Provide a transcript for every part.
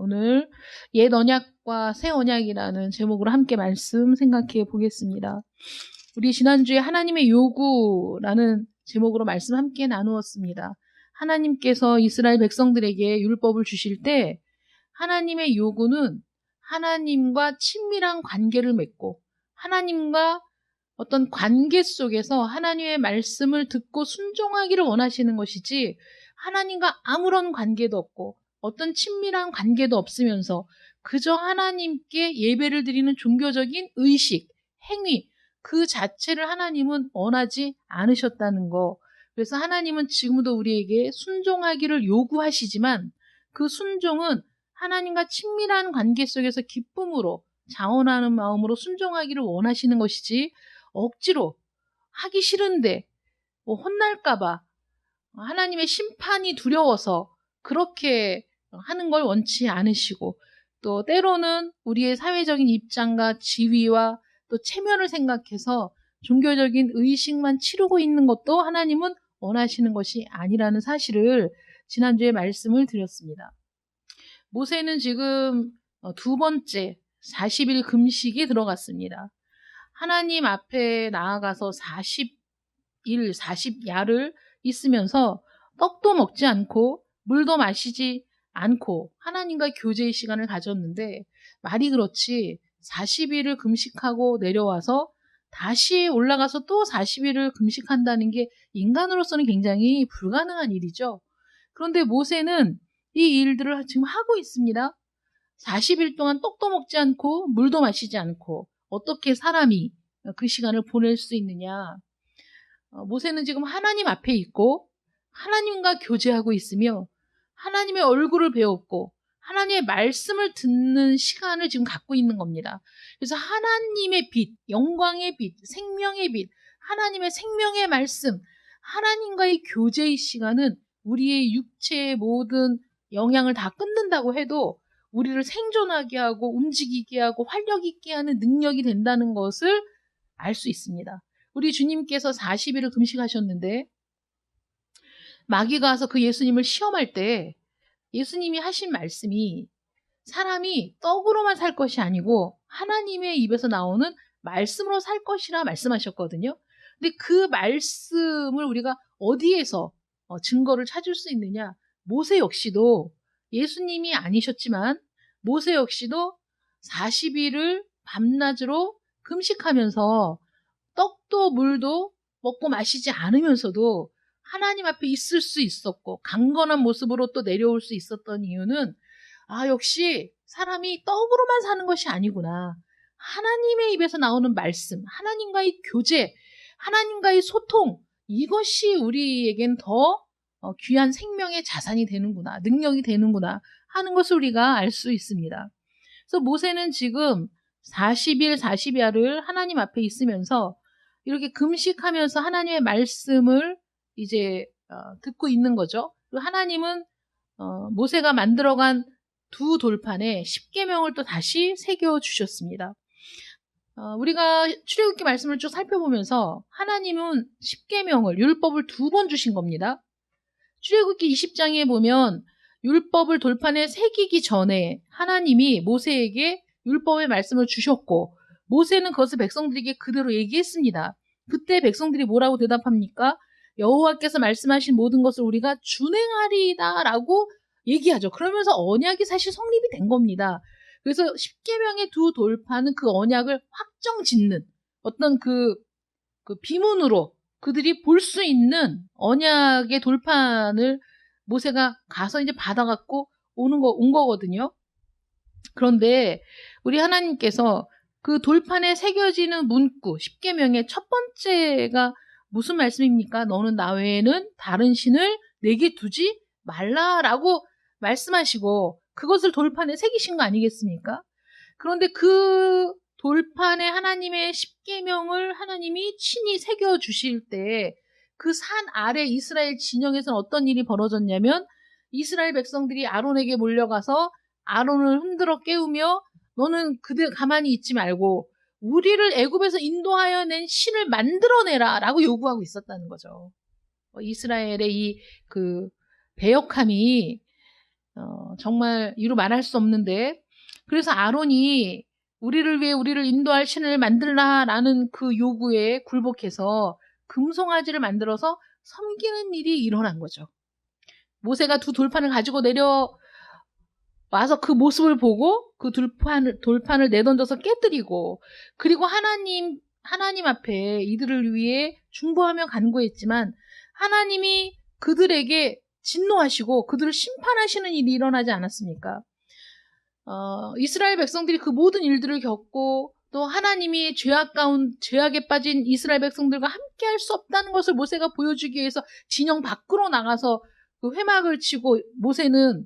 오늘 옛 언약과 새 언약이라는 제목으로 함께 말씀 생각해 보겠습니다. 우리 지난주에 하나님의 요구라는 제목으로 말씀 함께 나누었습니다. 하나님께서 이스라엘 백성들에게 율법을 주실 때 하나님의 요구는 하나님과 친밀한 관계를 맺고 하나님과 어떤 관계 속에서 하나님의 말씀을 듣고 순종하기를 원하시는 것이지 하나님과 아무런 관계도 없고 어떤 친밀한 관계도 없으면서 그저 하나님께 예배를 드리는 종교적인 의식, 행위 그 자체를 하나님은 원하지 않으셨다는 거. 그래서 하나님은 지금도 우리에게 순종하기를 요구하시지만 그 순종은 하나님과 친밀한 관계 속에서 기쁨으로 자원하는 마음으로 순종하기를 원하시는 것이지 억지로 하기 싫은데 혼날까봐 하나님의 심판이 두려워서 그렇게 하는 걸 원치 않으시고 또 때로는 우리의 사회적인 입장과 지위와 또 체면을 생각해서 종교적인 의식만 치르고 있는 것도 하나님은 원하시는 것이 아니라는 사실을 지난주에 말씀을 드렸습니다. 모세는 지금 두 번째 40일 금식이 들어갔습니다. 하나님 앞에 나아가서 40일, 40야를 있으면서 떡도 먹지 않고 물도 마시지 않고 하나님과 교제의 시간을 가졌는데 말이 그렇지 40일을 금식하고 내려와서 다시 올라가서 또 40일을 금식한다는 게 인간으로서는 굉장히 불가능한 일이죠. 그런데 모세는 이 일들을 지금 하고 있습니다. 40일 동안 떡도 먹지 않고 물도 마시지 않고 어떻게 사람이 그 시간을 보낼 수 있느냐. 모세는 지금 하나님 앞에 있고 하나님과 교제하고 있으며 하나님의 얼굴을 배웠고 하나님의 말씀을 듣는 시간을 지금 갖고 있는 겁니다. 그래서 하나님의 빛, 영광의 빛, 생명의 빛, 하나님의 생명의 말씀, 하나님과의 교제의 시간은 우리의 육체의 모든 영향을 다 끊는다고 해도 우리를 생존하게 하고 움직이게 하고 활력 있게 하는 능력이 된다는 것을 알 수 있습니다. 우리 주님께서 40일을 금식하셨는데 마귀가 와서 그 예수님을 시험할 때 예수님이 하신 말씀이 사람이 떡으로만 살 것이 아니고 하나님의 입에서 나오는 말씀으로 살 것이라 말씀하셨거든요. 근데 그 말씀을 우리가 어디에서 증거를 찾을 수 있느냐? 모세 역시도 예수님이 아니셨지만 모세 역시도 40일을 밤낮으로 금식하면서 떡도 물도 먹고 마시지 않으면서도 하나님 앞에 있을 수 있었고 강건한 모습으로 또 내려올 수 있었던 이유는 역시 사람이 떡으로만 사는 것이 아니구나. 하나님의 입에서 나오는 말씀, 하나님과의 교제, 하나님과의 소통 이것이 우리에겐 더 귀한 생명의 자산이 되는구나. 능력이 되는구나 하는 것을 우리가 알 수 있습니다. 그래서 모세는 지금 40일, 40야를 하나님 앞에 있으면서 이렇게 금식하면서 하나님의 말씀을 이제 듣고 있는 거죠. 그리고 하나님은 모세가 만들어간 두 돌판에 십계명을 또 다시 새겨주셨습니다. 우리가 출애굽기 말씀을 쭉 살펴보면서 하나님은 십계명을 율법을 두 번 주신 겁니다. 출애굽기 20장에 보면 율법을 돌판에 새기기 전에 하나님이 모세에게 율법의 말씀을 주셨고 모세는 그것을 백성들에게 그대로 얘기했습니다. 그때 백성들이 뭐라고 대답합니까? 여호와께서 말씀하신 모든 것을 우리가 준행하리다라고 얘기하죠. 그러면서 언약이 사실 성립이 된 겁니다. 그래서 십계명의 두 돌판은 그 언약을 확정짓는 어떤 그 비문으로 그들이 볼 수 있는 언약의 돌판을 모세가 가서 이제 받아갖고 온 거거든요. 그런데 우리 하나님께서 그 돌판에 새겨지는 문구, 십계명의 첫 번째가 무슨 말씀입니까? 너는 나 외에는 다른 신을 내게 두지 말라라고 말씀하시고 그것을 돌판에 새기신 거 아니겠습니까? 그런데 그 돌판에 하나님의 십계명을 하나님이 친히 새겨주실 때 그 산 아래 이스라엘 진영에서는 어떤 일이 벌어졌냐면 이스라엘 백성들이 아론에게 몰려가서 아론을 흔들어 깨우며 너는 그들 가만히 있지 말고 우리를 애굽에서 인도하여 낸 신을 만들어내라 라고 요구하고 있었다는 거죠. 이스라엘의 이 그 배역함이 정말 이루 말할 수 없는데, 그래서 아론이 우리를 위해 우리를 인도할 신을 만들라라는 그 요구에 굴복해서 금송아지를 만들어서 섬기는 일이 일어난 거죠. 모세가 두 돌판을 가지고 내려와서 그 모습을 보고 그 돌판을 내던져서 깨뜨리고, 그리고 하나님 앞에 이들을 위해 중보하며 간구했지만 하나님이 그들에게 진노하시고 그들을 심판하시는 일이 일어나지 않았습니까? 이스라엘 백성들이 그 모든 일들을 겪고 또 하나님이 죄악에 빠진 이스라엘 백성들과 함께 할 수 없다는 것을 모세가 보여주기 위해서 진영 밖으로 나가서 그 회막을 치고, 모세는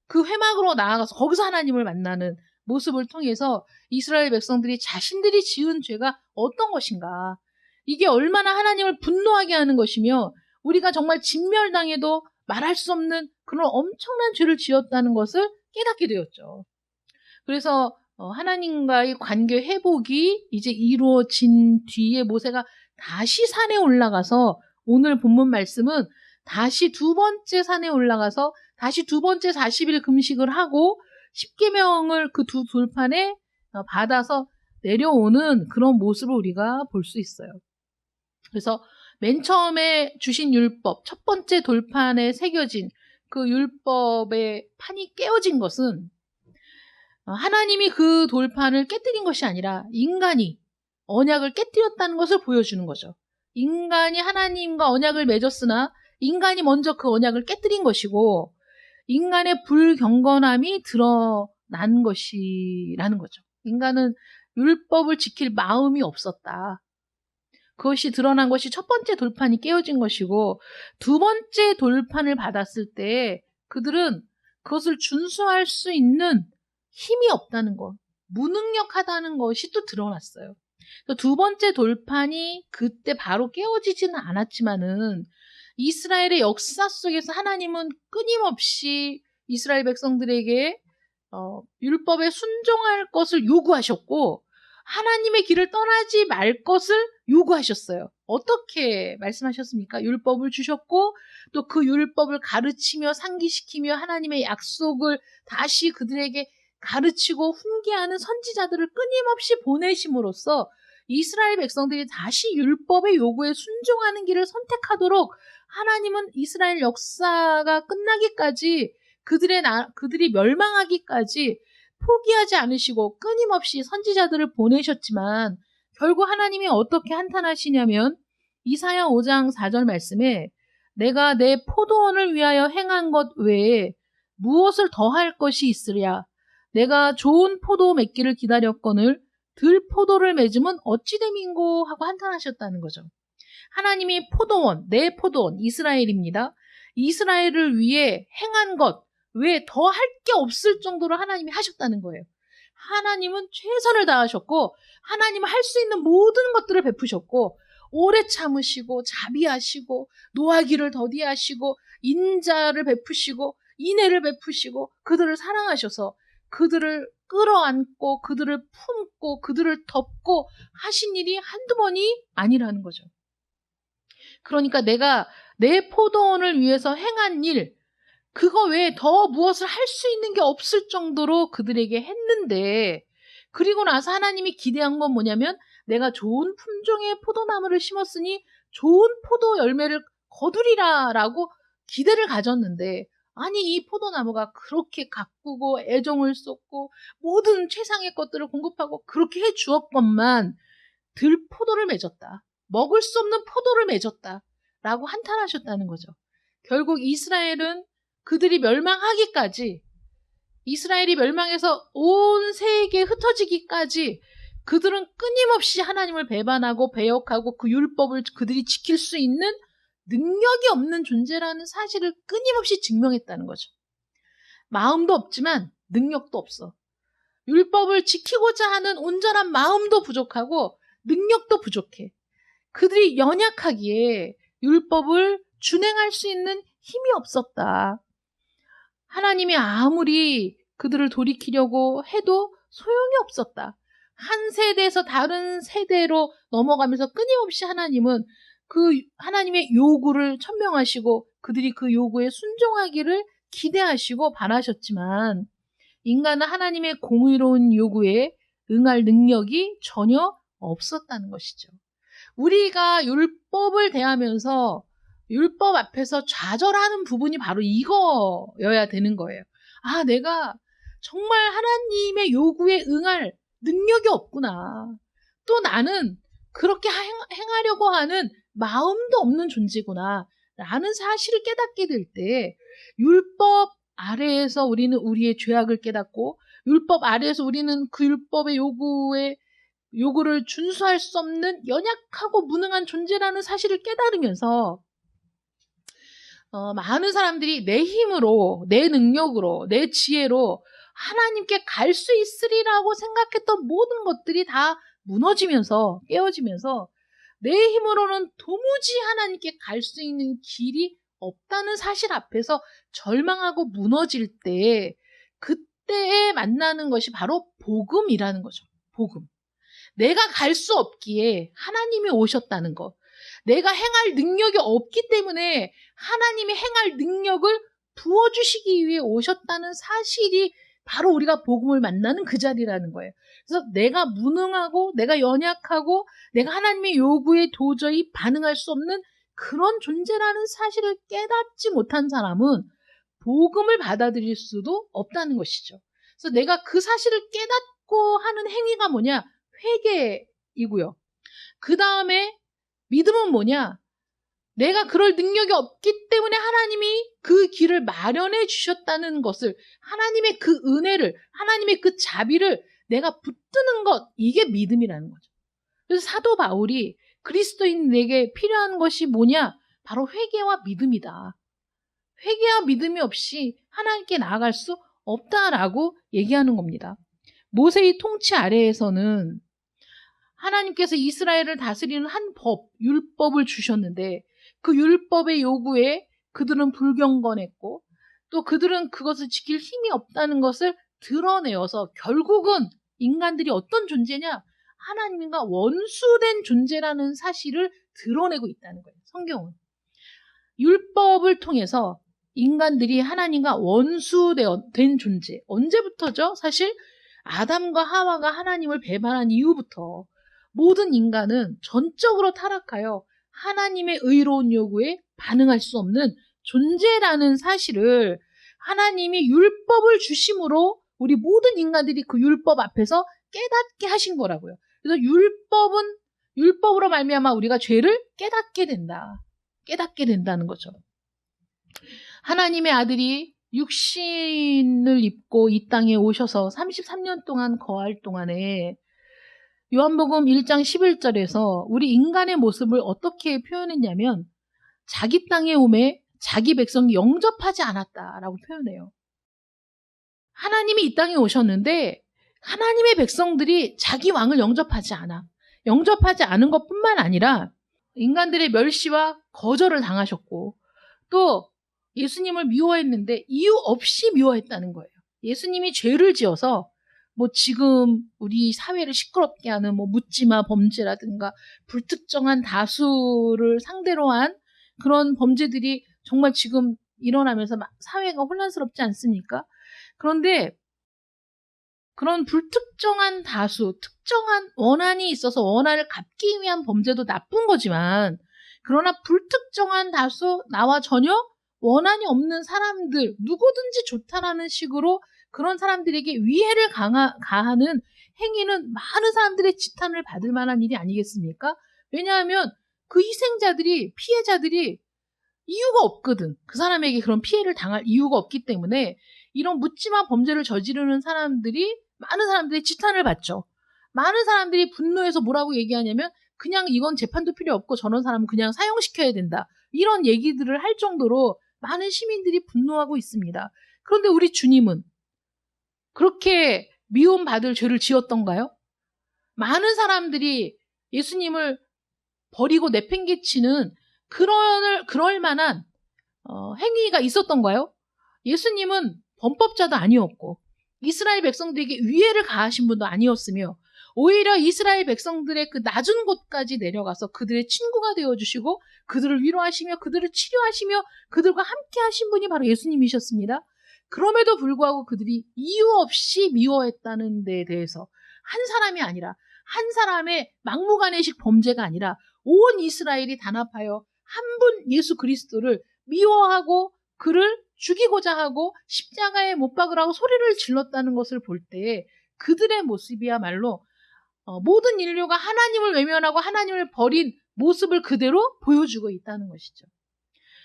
그 회막으로 나아가서 거기서 하나님을 만나는 모습을 통해서 이스라엘 백성들이 자신들이 지은 죄가 어떤 것인가, 이게 얼마나 하나님을 분노하게 하는 것이며 우리가 정말 진멸당해도 말할 수 없는 그런 엄청난 죄를 지었다는 것을 깨닫게 되었죠. 그래서 하나님과의 관계 회복이 이제 이루어진 뒤에 모세가 다시 산에 올라가서, 오늘 본문 말씀은 다시 두 번째 산에 올라가서 다시 두 번째 40일 금식을 하고 10계명을 그 두 돌판에 받아서 내려오는 그런 모습을 우리가 볼 수 있어요. 그래서 맨 처음에 주신 율법, 첫 번째 돌판에 새겨진 그 율법의 판이 깨어진 것은 하나님이 그 돌판을 깨뜨린 것이 아니라 인간이 언약을 깨뜨렸다는 것을 보여주는 거죠. 인간이 하나님과 언약을 맺었으나 인간이 먼저 그 언약을 깨뜨린 것이고, 인간의 불경건함이 드러난 것이라는 거죠. 인간은 율법을 지킬 마음이 없었다. 그것이 드러난 것이 첫 번째 돌판이 깨어진 것이고, 두 번째 돌판을 받았을 때 그들은 그것을 준수할 수 있는 힘이 없다는 것, 무능력하다는 것이 또 드러났어요. 두 번째 돌판이 그때 바로 깨어지지는 않았지만은 이스라엘의 역사 속에서 하나님은 끊임없이 이스라엘 백성들에게 율법에 순종할 것을 요구하셨고, 하나님의 길을 떠나지 말 것을 요구하셨어요. 어떻게 말씀하셨습니까? 율법을 주셨고 또 그 율법을 가르치며 상기시키며 하나님의 약속을 다시 그들에게 가르치고 훈계하는 선지자들을 끊임없이 보내심으로써 이스라엘 백성들이 다시 율법의 요구에 순종하는 길을 선택하도록 하나님은 이스라엘 역사가 끝나기까지, 그들이 멸망하기까지 포기하지 않으시고 끊임없이 선지자들을 보내셨지만, 결국 하나님이 어떻게 한탄하시냐면 이사야 5장 4절 말씀에 내가 내 포도원을 위하여 행한 것 외에 무엇을 더할 것이 있으랴. 내가 좋은 포도 맺기를 기다렸거늘 들포도를 맺으면 어찌 됨인고 하고 한탄하셨다는 거죠. 하나님이 포도원, 내 포도원, 이스라엘입니다. 이스라엘을 위해 행한 것 외에 더 할 게 없을 정도로 하나님이 하셨다는 거예요. 하나님은 최선을 다하셨고 하나님은 할 수 있는 모든 것들을 베푸셨고, 오래 참으시고 자비하시고 노하기를 더디하시고 인자를 베푸시고 인애를 베푸시고 그들을 사랑하셔서 그들을 끌어안고 그들을 품고 그들을 덮고 하신 일이 한두 번이 아니라는 거죠. 그러니까 내가 내 포도원을 위해서 행한 일, 그거 외에 더 무엇을 할 수 있는 게 없을 정도로 그들에게 했는데, 그리고 나서 하나님이 기대한 건 뭐냐면 내가 좋은 품종의 포도나무를 심었으니 좋은 포도 열매를 거두리라 라고 기대를 가졌는데, 아니 이 포도나무가 그렇게 가꾸고 애정을 쏟고 모든 최상의 것들을 공급하고 그렇게 해 주었건만 들포도를 맺었다. 먹을 수 없는 포도를 맺었다. 라고 한탄하셨다는 거죠. 결국 이스라엘은 그들이 멸망하기까지, 이스라엘이 멸망해서 온 세계에 흩어지기까지 그들은 끊임없이 하나님을 배반하고 배역하고 그 율법을 그들이 지킬 수 있는 능력이 없는 존재라는 사실을 끊임없이 증명했다는 거죠. 마음도 없지만 능력도 없어. 율법을 지키고자 하는 온전한 마음도 부족하고 능력도 부족해. 그들이 연약하기에 율법을 준행할 수 있는 힘이 없었다. 하나님이 아무리 그들을 돌이키려고 해도 소용이 없었다. 한 세대에서 다른 세대로 넘어가면서 끊임없이 하나님은 그 하나님의 요구를 천명하시고 그들이 그 요구에 순종하기를 기대하시고 바라셨지만 인간은 하나님의 공의로운 요구에 응할 능력이 전혀 없었다는 것이죠. 우리가 율법을 대하면서 율법 앞에서 좌절하는 부분이 바로 이거여야 되는 거예요. 아, 내가 정말 하나님의 요구에 응할 능력이 없구나. 또 나는 그렇게 행하려고 하는 마음도 없는 존재구나. 라는 사실을 깨닫게 될 때 율법 아래에서 우리는 우리의 죄악을 깨닫고 율법 아래에서 우리는 그 율법의 요구를 준수할 수 없는 연약하고 무능한 존재라는 사실을 깨달으면서 많은 사람들이 내 힘으로, 내 능력으로, 내 지혜로 하나님께 갈 수 있으리라고 생각했던 모든 것들이 다 무너지면서 깨어지면서 내 힘으로는 도무지 하나님께 갈 수 있는 길이 없다는 사실 앞에서 절망하고 무너질 때 그때에 만나는 것이 바로 복음이라는 거죠. 복음. 내가 갈 수 없기에 하나님이 오셨다는 것. 내가 행할 능력이 없기 때문에 하나님이 행할 능력을 부어주시기 위해 오셨다는 사실이 바로 우리가 복음을 만나는 그 자리라는 거예요. 그래서 내가 무능하고 내가 연약하고 내가 하나님의 요구에 도저히 반응할 수 없는 그런 존재라는 사실을 깨닫지 못한 사람은 복음을 받아들일 수도 없다는 것이죠. 그래서 내가 그 사실을 깨닫고 하는 행위가 뭐냐? 회개이고요. 그 다음에 믿음은 뭐냐? 내가 그럴 능력이 없기 때문에 하나님이 그 길을 마련해 주셨다는 것을, 하나님의 그 은혜를, 하나님의 그 자비를 내가 붙드는 것, 이게 믿음이라는 거죠. 그래서 사도 바울이 그리스도인에게 필요한 것이 뭐냐? 바로 회개와 믿음이다. 회개와 믿음이 없이 하나님께 나아갈 수 없다라고 얘기하는 겁니다. 모세의 통치 아래에서는 하나님께서 이스라엘을 다스리는 한 법, 율법을 주셨는데 그 율법의 요구에 그들은 불경건했고 또 그들은 그것을 지킬 힘이 없다는 것을 드러내어서 결국은 인간들이 어떤 존재냐? 하나님과 원수된 존재라는 사실을 드러내고 있다는 거예요. 성경은. 율법을 통해서 인간들이 하나님과 원수된 존재. 언제부터죠? 사실 아담과 하와가 하나님을 배반한 이후부터 모든 인간은 전적으로 타락하여 하나님의 의로운 요구에 반응할 수 없는 존재라는 사실을 하나님이 율법을 주심으로 우리 모든 인간들이 그 율법 앞에서 깨닫게 하신 거라고요. 그래서 율법으로 말미암아 우리가 죄를 깨닫게 된다. 깨닫게 된다는 거죠. 하나님의 아들이 육신을 입고 이 땅에 오셔서 33년 동안 거할 동안에 요한복음 1장 11절에서 우리 인간의 모습을 어떻게 표현했냐면 자기 땅에 오매 자기 백성이 영접하지 않았다라고 표현해요. 하나님이 이 땅에 오셨는데 하나님의 백성들이 자기 왕을 영접하지 않아. 영접하지 않은 것뿐만 아니라 인간들의 멸시와 거절을 당하셨고 또 예수님을 미워했는데 이유 없이 미워했다는 거예요. 예수님이 죄를 지어서 지금 우리 사회를 시끄럽게 하는 묻지마 범죄라든가 불특정한 다수를 상대로 한 그런 범죄들이 정말 지금 일어나면서 사회가 혼란스럽지 않습니까? 그런데 그런 불특정한 다수, 특정한 원한이 있어서 원한을 갚기 위한 범죄도 나쁜 거지만 그러나 불특정한 다수, 나와 전혀 원한이 없는 사람들, 누구든지 좋다라는 식으로 그런 사람들에게 위해를 가하는 행위는 많은 사람들의 지탄을 받을 만한 일이 아니겠습니까? 왜냐하면 그 희생자들이, 피해자들이 이유가 없거든. 그 사람에게 그런 피해를 당할 이유가 없기 때문에 이런 묻지마 범죄를 저지르는 사람들이 많은 사람들의 지탄을 받죠. 많은 사람들이 분노해서 뭐라고 얘기하냐면 그냥 이건 재판도 필요 없고 저런 사람은 그냥 사형시켜야 된다. 이런 얘기들을 할 정도로 많은 시민들이 분노하고 있습니다. 그런데 우리 주님은 그렇게 미움받을 죄를 지었던가요? 많은 사람들이 예수님을 버리고 내팽개치는 그럴 만한 행위가 있었던가요? 예수님은 범법자도 아니었고 이스라엘 백성들에게 위해를 가하신 분도 아니었으며 오히려 이스라엘 백성들의 그 낮은 곳까지 내려가서 그들의 친구가 되어주시고 그들을 위로하시며 그들을 치료하시며 그들과 함께 하신 분이 바로 예수님이셨습니다. 그럼에도 불구하고 그들이 이유 없이 미워했다는 데에 대해서 한 사람이 아니라 한 사람의 막무가내식 범죄가 아니라 온 이스라엘이 단합하여 한 분 예수 그리스도를 미워하고 그를 죽이고자 하고 십자가에 못 박으라고 소리를 질렀다는 것을 볼 때 그들의 모습이야말로 모든 인류가 하나님을 외면하고 하나님을 버린 모습을 그대로 보여주고 있다는 것이죠.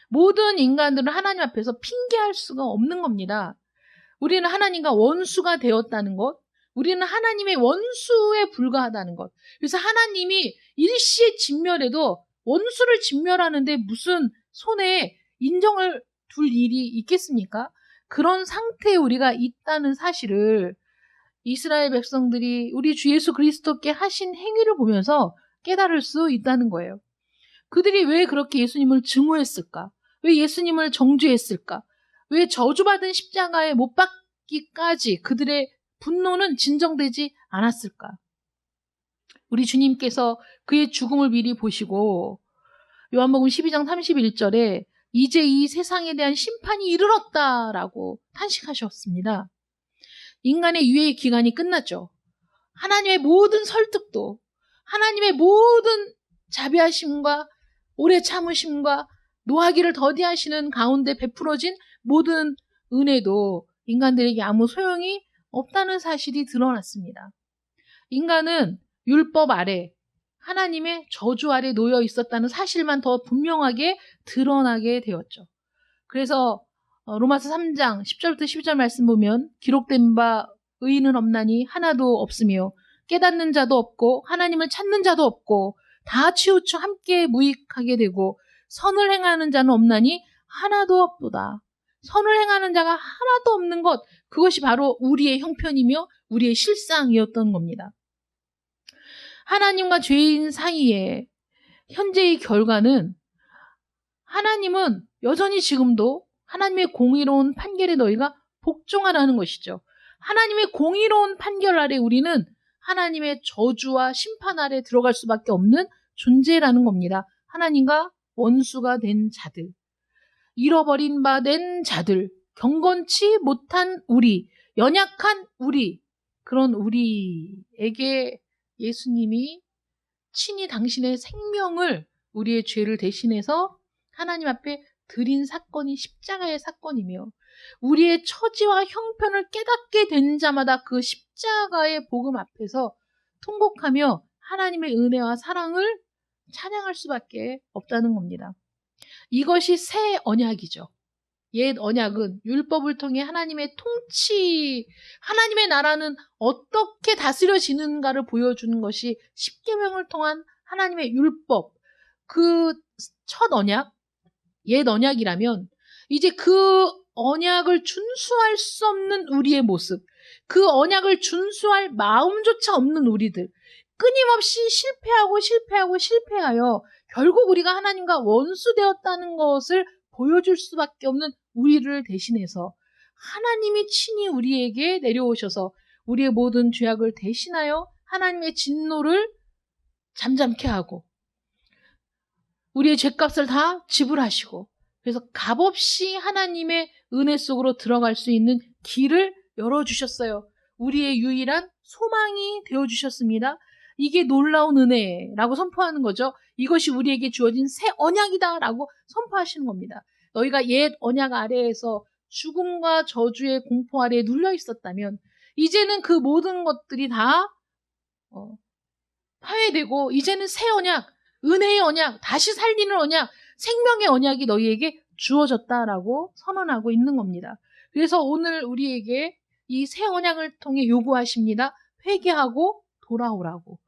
모든 인간들은 하나님 앞에서 핑계할 수가 없는 겁니다. 우리는 하나님과 원수가 되었다는 것, 우리는 하나님의 원수에 불과하다는 것. 그래서 하나님이 일시에 진멸해도 원수를 진멸하는데 무슨 손에 인정을 둘 일이 있겠습니까? 그런 상태에 우리가 있다는 사실을 이스라엘 백성들이 우리 주 예수 그리스도께 하신 행위를 보면서 깨달을 수 있다는 거예요. 그들이 왜 그렇게 예수님을 증오했을까? 왜 예수님을 정죄했을까? 왜 저주받은 십자가에 못 박기까지 그들의 분노는 진정되지 않았을까? 우리 주님께서 그의 죽음을 미리 보시고 요한복음 12장 31절에 이제 이 세상에 대한 심판이 이르렀다라고 탄식하셨습니다. 인간의 유예의 기간이 끝났죠. 하나님의 모든 설득도 하나님의 모든 자비하심과 오래 참으심과 노하기를 더디하시는 가운데 베풀어진 모든 은혜도 인간들에게 아무 소용이 없다는 사실이 드러났습니다. 인간은 율법 아래 하나님의 저주 아래 놓여 있었다는 사실만 더 분명하게 드러나게 되었죠. 그래서 로마서 3장 10절부터 12절 말씀 보면 기록된 바 의인은 없나니 하나도 없으며 깨닫는 자도 없고 하나님을 찾는 자도 없고 다 치우쳐 함께 무익하게 되고 선을 행하는 자는 없나니 하나도 없도다. 선을 행하는 자가 하나도 없는 것, 그것이 바로 우리의 형편이며 우리의 실상이었던 겁니다. 하나님과 죄인 사이에 현재의 결과는 하나님은 여전히 지금도 하나님의 공의로운 판결에 너희가 복종하라는 것이죠. 하나님의 공의로운 판결 아래 우리는 하나님의 저주와 심판 아래 들어갈 수밖에 없는 존재라는 겁니다. 하나님과 원수가 된 자들, 잃어버린 바 된 자들, 경건치 못한 우리, 연약한 우리, 그런 우리에게 예수님이 친히 당신의 생명을 우리의 죄를 대신해서 하나님 앞에 드린 사건이 십자가의 사건이며 우리의 처지와 형편을 깨닫게 된 자마다 그 십자가의 복음 앞에서 통곡하며 하나님의 은혜와 사랑을 찬양할 수밖에 없다는 겁니다. 이것이 새 언약이죠. 옛 언약은 율법을 통해 하나님의 통치, 하나님의 나라는 어떻게 다스려지는가를 보여주는 것이 십계명을 통한 하나님의 율법, 그 첫 언약, 옛 언약이라면 이제 그 언약을 준수할 수 없는 우리의 모습, 그 언약을 준수할 마음조차 없는 우리들, 끊임없이 실패하여 결국 우리가 하나님과 원수되었다는 것을 보여줄 수밖에 없는 우리를 대신해서 하나님이 친히 우리에게 내려오셔서 우리의 모든 죄악을 대신하여 하나님의 진노를 잠잠케 하고 우리의 죄값을 다 지불하시고 그래서 값없이 하나님의 은혜 속으로 들어갈 수 있는 길을 열어주셨어요. 우리의 유일한 소망이 되어주셨습니다. 이게 놀라운 은혜라고 선포하는 거죠. 이것이 우리에게 주어진 새 언약이다라고 선포하시는 겁니다. 너희가 옛 언약 아래에서 죽음과 저주의 공포 아래에 눌려 있었다면 이제는 그 모든 것들이 다 파괴되고 이제는 새 언약, 은혜의 언약, 다시 살리는 언약, 생명의 언약이 너희에게 주어졌다라고 선언하고 있는 겁니다. 그래서 오늘 우리에게 이 새 언약을 통해 요구하십니다. 회개하고 돌아오라고,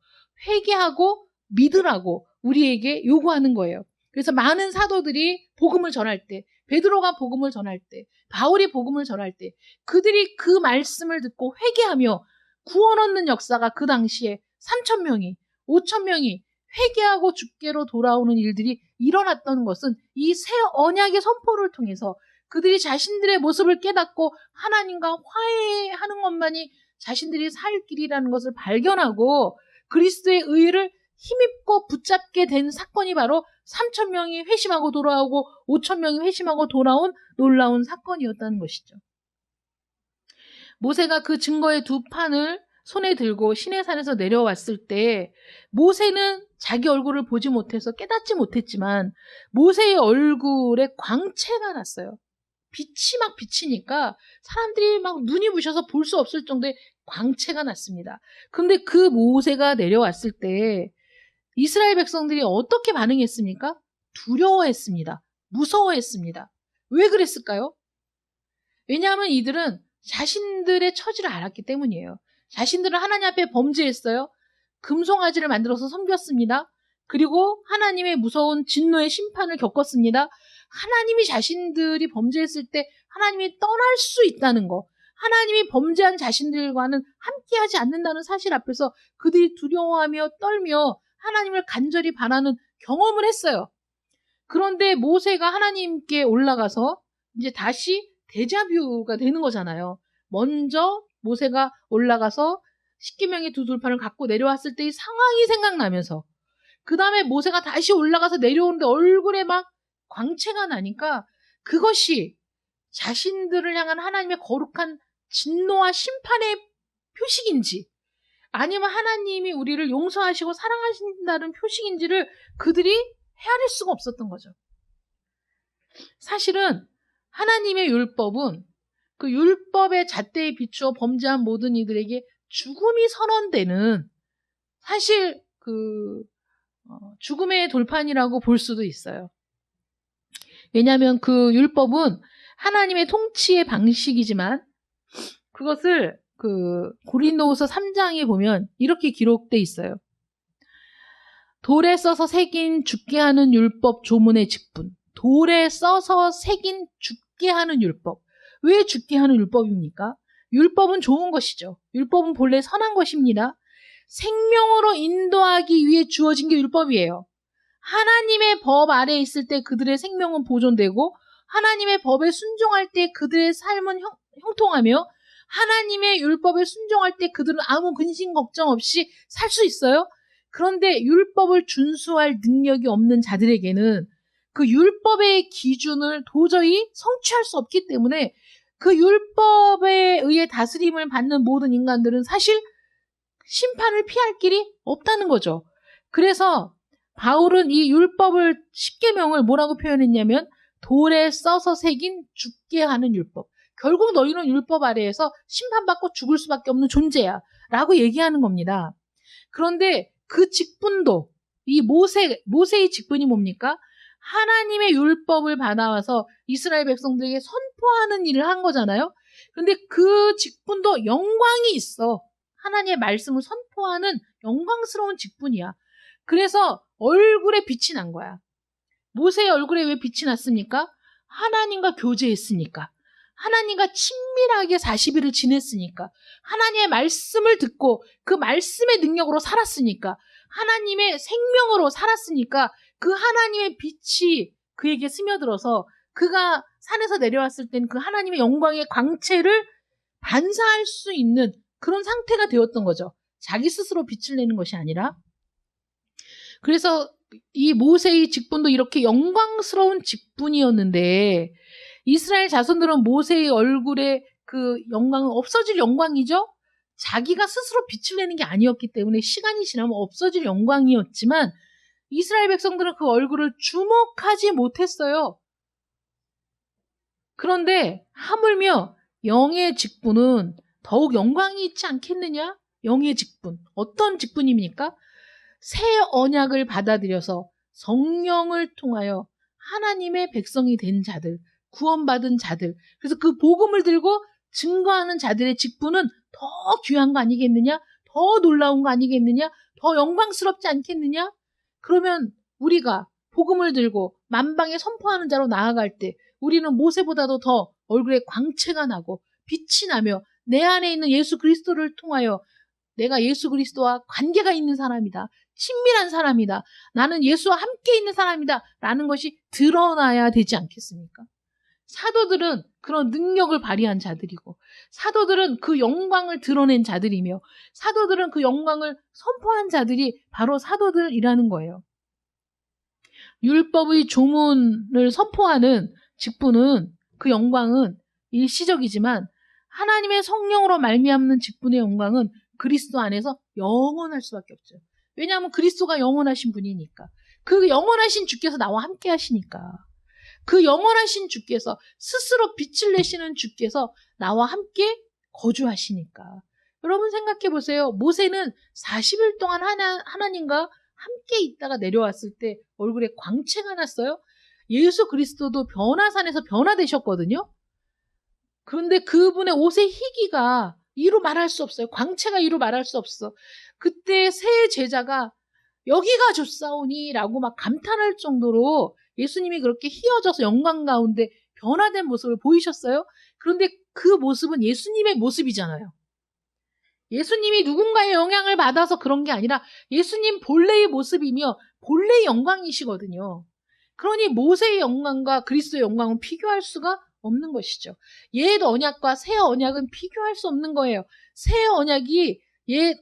회개하고 믿으라고 우리에게 요구하는 거예요. 그래서 많은 사도들이 복음을 전할 때, 베드로가 복음을 전할 때, 바울이 복음을 전할 때 그들이 그 말씀을 듣고 회개하며 구원 얻는 역사가 그 당시에 3,000명이 5,000명이 회개하고 주께로 돌아오는 일들이 일어났던 것은 이 새 언약의 선포를 통해서 그들이 자신들의 모습을 깨닫고 하나님과 화해하는 것만이 자신들이 살 길이라는 것을 발견하고 그리스도의 의를 힘입고 붙잡게 된 사건이 바로 3,000명이 회심하고 돌아오고 5,000명이 회심하고 돌아온 놀라운 사건이었다는 것이죠. 모세가 그 증거의 두 판을 손에 들고 시내산에서 내려왔을 때 모세는 자기 얼굴을 보지 못해서 깨닫지 못했지만 모세의 얼굴에 광채가 났어요. 빛이 막 비치니까 사람들이 막 눈이 부셔서 볼 수 없을 정도의 광채가 났습니다. 그런데 그 모세가 내려왔을 때 이스라엘 백성들이 어떻게 반응했습니까? 두려워했습니다. 무서워했습니다. 왜 그랬을까요? 왜냐하면 이들은 자신들의 처지를 알았기 때문이에요. 자신들은 하나님 앞에 범죄했어요. 금송아지를 만들어서 섬겼습니다. 그리고 하나님의 무서운 진노의 심판을 겪었습니다. 하나님이 자신들이 범죄했을 때 하나님이 떠날 수 있다는 거, 하나님이 범죄한 자신들과는 함께하지 않는다는 사실 앞에서 그들이 두려워하며 떨며 하나님을 간절히 바라는 경험을 했어요. 그런데 모세가 하나님께 올라가서 이제 다시 데자뷰가 되는 거잖아요. 먼저 모세가 올라가서 십계명의 두 돌판을 갖고 내려왔을 때의 상황이 생각나면서 그 다음에 모세가 다시 올라가서 내려오는데 얼굴에 막 광채가 나니까 그것이 자신들을 향한 하나님의 거룩한 진노와 심판의 표식인지 아니면 하나님이 우리를 용서하시고 사랑하신다는 표식인지를 그들이 헤아릴 수가 없었던 거죠. 사실은 하나님의 율법은 그 율법의 잣대에 비추어 범죄한 모든 이들에게 죽음이 선언되는 사실 죽음의 돌판이라고 볼 수도 있어요. 왜냐하면 그 율법은 하나님의 통치의 방식이지만 그것을 고린도후서 3장에 보면 이렇게 기록돼 있어요. 돌에 써서 새긴 죽게 하는 율법 조문의 직분. 돌에 써서 새긴 죽게 하는 율법. 왜 죽게 하는 율법입니까? 율법은 좋은 것이죠. 율법은 본래 선한 것입니다. 생명으로 인도하기 위해 주어진 게 율법이에요. 하나님의 법 아래에 있을 때 그들의 생명은 보존되고 하나님의 법에 순종할 때 그들의 삶은 형통하며 하나님의 율법에 순종할 때 그들은 아무 근심 걱정 없이 살 수 있어요. 그런데 율법을 준수할 능력이 없는 자들에게는 그 율법의 기준을 도저히 성취할 수 없기 때문에 그 율법에 의해 다스림을 받는 모든 인간들은 사실 심판을 피할 길이 없다는 거죠. 그래서 바울은 이 율법을 십계명을 뭐라고 표현했냐면 돌에 써서 새긴 죽게 하는 율법. 결국 너희는 율법 아래에서 심판받고 죽을 수밖에 없는 존재야 라고 얘기하는 겁니다. 그런데 그 직분도 이 모세의 직분이 뭡니까? 하나님의 율법을 받아와서 이스라엘 백성들에게 선포하는 일을 한 거잖아요. 그런데 그 직분도 영광이 있어. 하나님의 말씀을 선포하는 영광스러운 직분이야. 그래서 얼굴에 빛이 난 거야. 모세의 얼굴에 왜 빛이 났습니까? 하나님과 교제했으니까. 하나님과 친밀하게 40일을 지냈으니까. 하나님의 말씀을 듣고 그 말씀의 능력으로 살았으니까. 하나님의 생명으로 살았으니까 그 하나님의 빛이 그에게 스며들어서 그가 산에서 내려왔을 땐 그 하나님의 영광의 광채를 반사할 수 있는 그런 상태가 되었던 거죠. 자기 스스로 빛을 내는 것이 아니라. 그래서 이 모세의 직분도 이렇게 영광스러운 직분이었는데 이스라엘 자손들은 모세의 얼굴에 그 영광은 없어질 영광이죠. 자기가 스스로 빛을 내는 게 아니었기 때문에 시간이 지나면 없어질 영광이었지만 이스라엘 백성들은 그 얼굴을 주목하지 못했어요. 그런데 하물며 영의 직분은 더욱 영광이 있지 않겠느냐? 영의 직분. 어떤 직분입니까? 새 언약을 받아들여서 성령을 통하여 하나님의 백성이 된 자들, 구원받은 자들. 그래서 그 복음을 들고 증거하는 자들의 직분은 더 귀한 거 아니겠느냐? 더 놀라운 거 아니겠느냐? 더 영광스럽지 않겠느냐? 그러면 우리가 복음을 들고 만방에 선포하는 자로 나아갈 때 우리는 모세보다도 더 얼굴에 광채가 나고 빛이 나며 내 안에 있는 예수 그리스도를 통하여 내가 예수 그리스도와 관계가 있는 사람이다. 친밀한 사람이다. 나는 예수와 함께 있는 사람이다. 라는 것이 드러나야 되지 않겠습니까? 사도들은 그런 능력을 발휘한 자들이고, 사도들은 그 영광을 드러낸 자들이며, 사도들은 그 영광을 선포한 자들이 바로 사도들이라는 거예요. 율법의 조문을 선포하는 직분은, 그 영광은 일시적이지만 하나님의 성령으로 말미암는 직분의 영광은 그리스도 안에서 영원할 수밖에 없죠. 왜냐하면 그리스도가 영원하신 분이니까. 그 영원하신 주께서 나와 함께 하시니까. 그 영원하신 주께서, 스스로 빛을 내시는 주께서 나와 함께 거주하시니까. 여러분 생각해 보세요. 모세는 40일 동안 하나님과 함께 있다가 내려왔을 때 얼굴에 광채가 났어요. 예수 그리스도도 변화산에서 변화되셨거든요. 그런데 그분의 옷의 희기가 이루 말할 수 없어요. 광채가 이루 말할 수 없어. 그때 세 제자가 여기가 좋사오니 라고 막 감탄할 정도로 예수님이 그렇게 휘어져서 영광 가운데 변화된 모습을 보이셨어요. 그런데 그 모습은 예수님의 모습이잖아요. 예수님이 누군가의 영향을 받아서 그런 게 아니라 예수님 본래의 모습이며 본래의 영광이시거든요. 그러니 모세의 영광과 그리스도의 영광은 비교할 수가 없는 것이죠. 옛 언약과 새 언약은 비교할 수 없는 거예요. 새 언약이 옛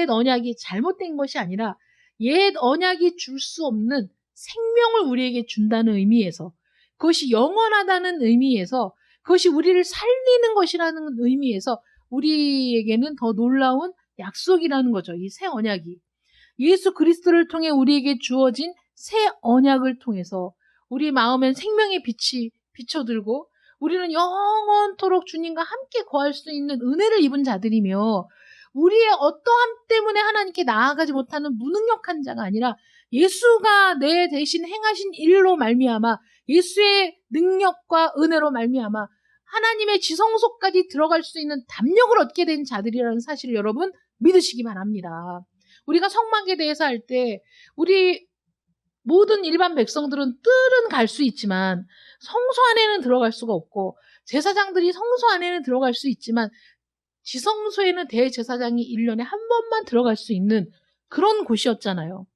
언약이 잘못된 것이 아니라 옛 언약이 줄 수 없는 생명을 우리에게 준다는 의미에서, 그것이 영원하다는 의미에서, 그것이 우리를 살리는 것이라는 의미에서 우리에게는 더 놀라운 약속이라는 거죠. 이 새 언약이. 예수 그리스도를 통해 우리에게 주어진 새 언약을 통해서 우리 마음엔 생명의 빛이 비춰들고 우리는 영원토록 주님과 함께 거할 수 있는 은혜를 입은 자들이며, 우리의 어떠함 때문에 하나님께 나아가지 못하는 무능력한 자가 아니라 예수가 내 대신 행하신 일로 말미암아, 예수의 능력과 은혜로 말미암아 하나님의 지성소까지 들어갈 수 있는 담력을 얻게 된 자들이라는 사실을 여러분 믿으시기 바랍니다. 우리가 성막에 대해서 할 때 우리 모든 일반 백성들은 뜰은 갈 수 있지만 성소 안에는 들어갈 수가 없고, 제사장들이 성소 안에는 들어갈 수 있지만 지성소에는 대제사장이 1년에 한 번만 들어갈 수 있는 그런 곳이었잖아요.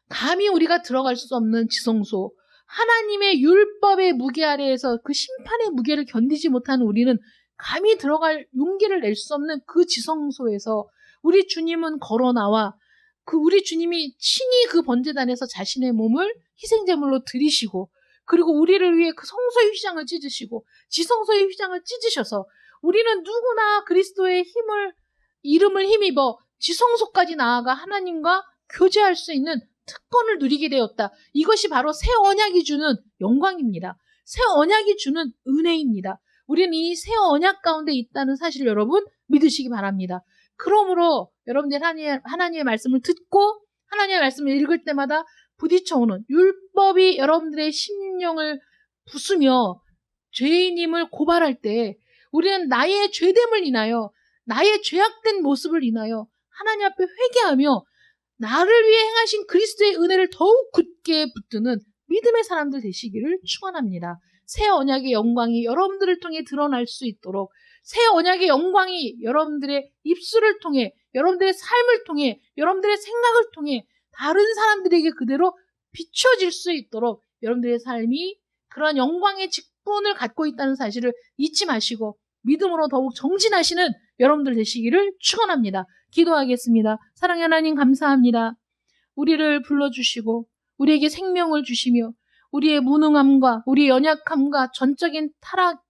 감히 우리가 들어갈 수 없는 지성소, 하나님의 율법의 무게 아래에서 그 심판의 무게를 견디지 못하는 우리는 감히 들어갈 용기를 낼 수 없는 그 지성소에서 우리 주님은 걸어 나와 우리 주님이 친히 그 번제단에서 자신의 몸을 희생제물로 드리시고, 그리고 우리를 위해 그 성소의 휘장을 찢으시고 지성소의 휘장을 찢으셔서 우리는 누구나 그리스도의 이름을 힘입어 지성소까지 나아가 하나님과 교제할 수 있는 특권을 누리게 되었다. 이것이 바로 새 언약이 주는 영광입니다. 새 언약이 주는 은혜입니다. 우리는 이 새 언약 가운데 있다는 사실을 여러분 믿으시기 바랍니다. 그러므로 여러분들 하나님의 말씀을 듣고 하나님의 말씀을 읽을 때마다 부딪혀오는 율법이 여러분들의 심령을 부수며 죄인임을 고발할 때 우리는 나의 죄됨을 인하여, 나의 죄악된 모습을 인하여 하나님 앞에 회개하며 나를 위해 행하신 그리스도의 은혜를 더욱 굳게 붙드는 믿음의 사람들 되시기를 축원합니다. 새 언약의 영광이 여러분들을 통해 드러날 수 있도록, 새 언약의 영광이 여러분들의 입술을 통해, 여러분들의 삶을 통해, 여러분들의 생각을 통해 다른 사람들에게 그대로 비춰질 수 있도록 여러분들의 삶이 그러한 영광의 직분을 갖고 있다는 사실을 잊지 마시고 믿음으로 더욱 정진하시는 여러분들 되시기를 축원합니다. 기도하겠습니다. 사랑의 하나님 감사합니다. 우리를 불러주시고 우리에게 생명을 주시며 우리의 무능함과 우리의 연약함과 전적인 타락,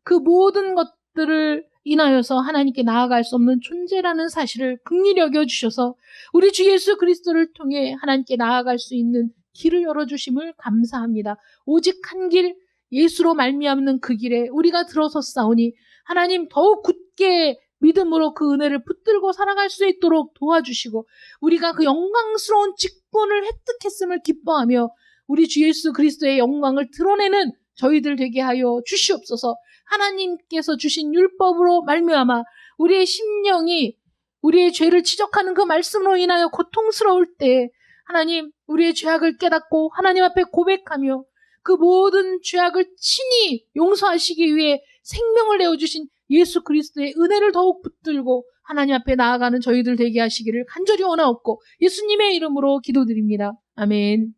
그 모든 것들을 인하여서 하나님께 나아갈 수 없는 존재라는 사실을 긍휼히 여겨주셔서 우리 주 예수 그리스도를 통해 하나님께 나아갈 수 있는 길을 열어주심을 감사합니다. 오직 한 길, 예수로 말미암는 그 길에 우리가 들어섰사오니 하나님 더욱 굳게 믿음으로 그 은혜를 붙들고 살아갈 수 있도록 도와주시고 우리가 그 영광스러운 직분을 획득했음을 기뻐하며 우리 주 예수 그리스도의 영광을 드러내는 저희들 되게 하여 주시옵소서. 하나님께서 주신 율법으로 말미암아 우리의 심령이 우리의 죄를 지적하는 그 말씀으로 인하여 고통스러울 때 하나님 우리의 죄악을 깨닫고 하나님 앞에 고백하며 그 모든 죄악을 친히 용서하시기 위해 생명을 내어주신 예수 그리스도의 은혜를 더욱 붙들고 하나님 앞에 나아가는 저희들 되게 하시기를 간절히 원하옵고 예수님의 이름으로 기도드립니다. 아멘.